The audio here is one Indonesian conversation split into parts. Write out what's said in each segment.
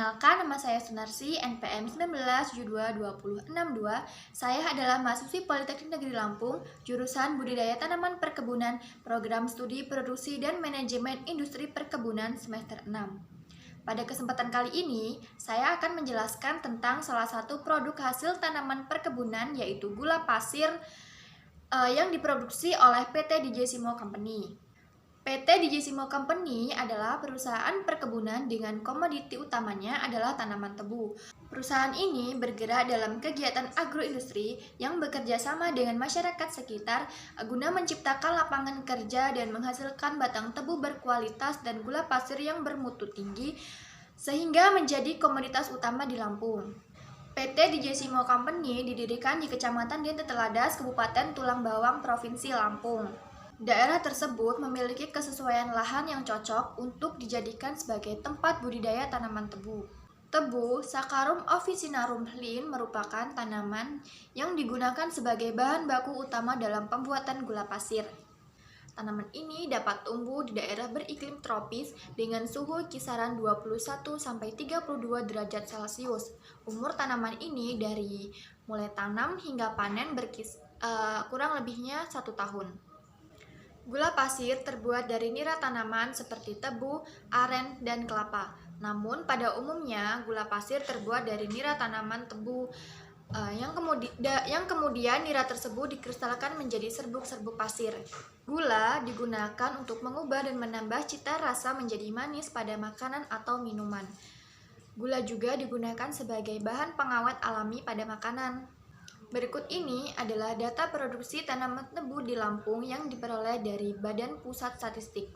Perkenalkan, nama saya Sunarsi, NPM 19722062. Saya adalah mahasiswi Politeknik Negeri Lampung, jurusan Budidaya Tanaman Perkebunan, Program Studi Produksi dan Manajemen Industri Perkebunan semester 6. Pada kesempatan kali ini, saya akan menjelaskan tentang salah satu produk hasil tanaman perkebunan, yaitu gula pasir yang diproduksi oleh PT DJ Simo Company. PT DJ Simo Company adalah perusahaan perkebunan dengan komoditi utamanya adalah tanaman tebu. Perusahaan ini bergerak dalam kegiatan agroindustri yang bekerja sama dengan masyarakat sekitar guna menciptakan lapangan kerja dan menghasilkan batang tebu berkualitas dan gula pasir yang bermutu tinggi sehingga menjadi komoditas utama di Lampung. PT DJ Simo Company didirikan di Kecamatan Dente Teladas, Kabupaten Tulang Bawang, Provinsi Lampung. Daerah tersebut memiliki kesesuaian lahan yang cocok untuk dijadikan sebagai tempat budidaya tanaman tebu. Tebu, Saccharum officinarum Linn, merupakan tanaman yang digunakan sebagai bahan baku utama dalam pembuatan gula pasir. Tanaman ini dapat tumbuh di daerah beriklim tropis dengan suhu kisaran 21-32 derajat Celcius. Umur tanaman ini dari mulai tanam hingga panen kurang lebihnya 1 tahun. Gula pasir terbuat dari nira tanaman seperti tebu, aren, dan kelapa. Namun pada umumnya gula pasir terbuat dari nira tanaman tebu yang kemudian nira tersebut dikristalkan menjadi serbuk-serbuk pasir. Gula digunakan untuk mengubah dan menambah cita rasa menjadi manis pada makanan atau minuman. Gula juga digunakan sebagai bahan pengawet alami pada makanan. Berikut ini adalah data produksi tanaman tebu di Lampung yang diperoleh dari Badan Pusat Statistik.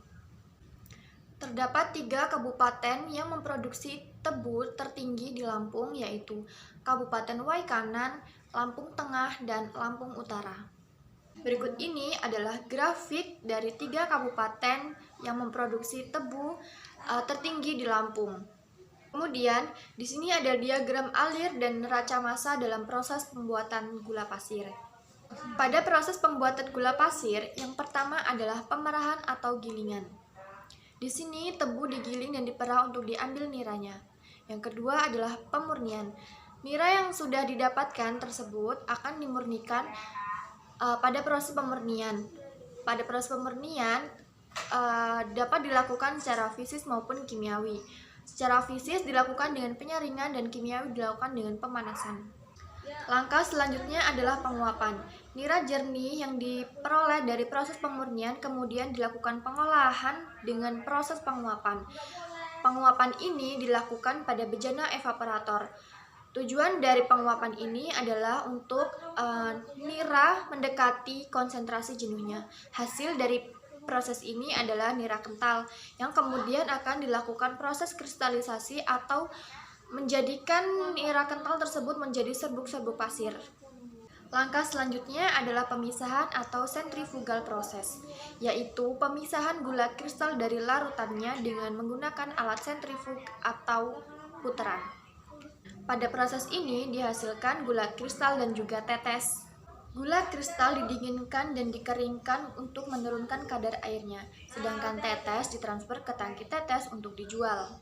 Terdapat 3 kabupaten yang memproduksi tebu tertinggi di Lampung, yaitu Kabupaten Waikanan, Lampung Tengah, dan Lampung Utara. Berikut ini adalah grafik dari 3 kabupaten yang memproduksi tebu tertinggi di Lampung. Kemudian, di sini ada diagram alir dan neraca massa dalam proses pembuatan gula pasir. Pada proses pembuatan gula pasir, yang pertama adalah pemerahan atau gilingan. Di sini tebu digiling dan diperah untuk diambil niranya. Yang kedua adalah pemurnian. Nira yang sudah didapatkan tersebut akan dimurnikan pada proses pemurnian. Pada proses pemurnian dapat dilakukan secara fisik maupun kimiawi. Secara fisik dilakukan dengan penyaringan dan kimiawi dilakukan dengan pemanasan. Langkah selanjutnya adalah penguapan. Nira jernih yang diperoleh dari proses pemurnian kemudian dilakukan pengolahan dengan proses penguapan. Penguapan ini dilakukan pada bejana evaporator. Tujuan dari penguapan ini adalah untuk nira mendekati konsentrasi jenuhnya. Hasil dari proses ini adalah nira kental yang kemudian akan dilakukan proses kristalisasi atau menjadikan nira kental tersebut menjadi serbuk-serbuk pasir. Langkah selanjutnya adalah pemisahan atau centrifugal proses, yaitu pemisahan gula kristal dari larutannya dengan menggunakan alat sentrifug atau puteran. Pada proses ini dihasilkan gula kristal dan juga tetes. Gula kristal didinginkan dan dikeringkan untuk menurunkan kadar airnya, sedangkan tetes ditransfer ke tangki tetes untuk dijual.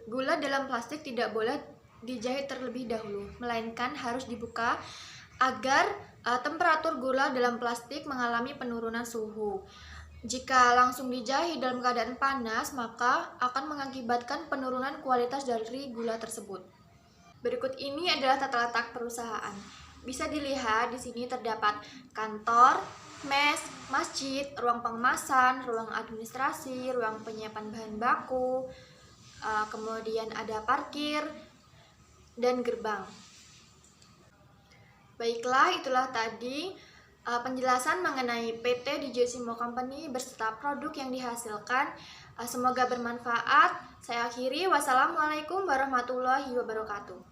Gula dalam plastik tidak boleh dijahit terlebih dahulu, melainkan harus dibuka agar temperatur gula dalam plastik mengalami penurunan suhu. Jika langsung dijahit dalam keadaan panas, maka akan mengakibatkan penurunan kualitas dari gula tersebut. Berikut ini adalah tata letak perusahaan. Bisa dilihat di sini terdapat kantor, mes, masjid, ruang pengemasan, ruang administrasi, ruang penyiapan bahan baku, kemudian ada parkir, dan gerbang. Baiklah, itulah tadi penjelasan mengenai PT DJ Simo Company beserta produk yang dihasilkan. Semoga bermanfaat. Saya akhiri. Wassalamualaikum warahmatullahi wabarakatuh.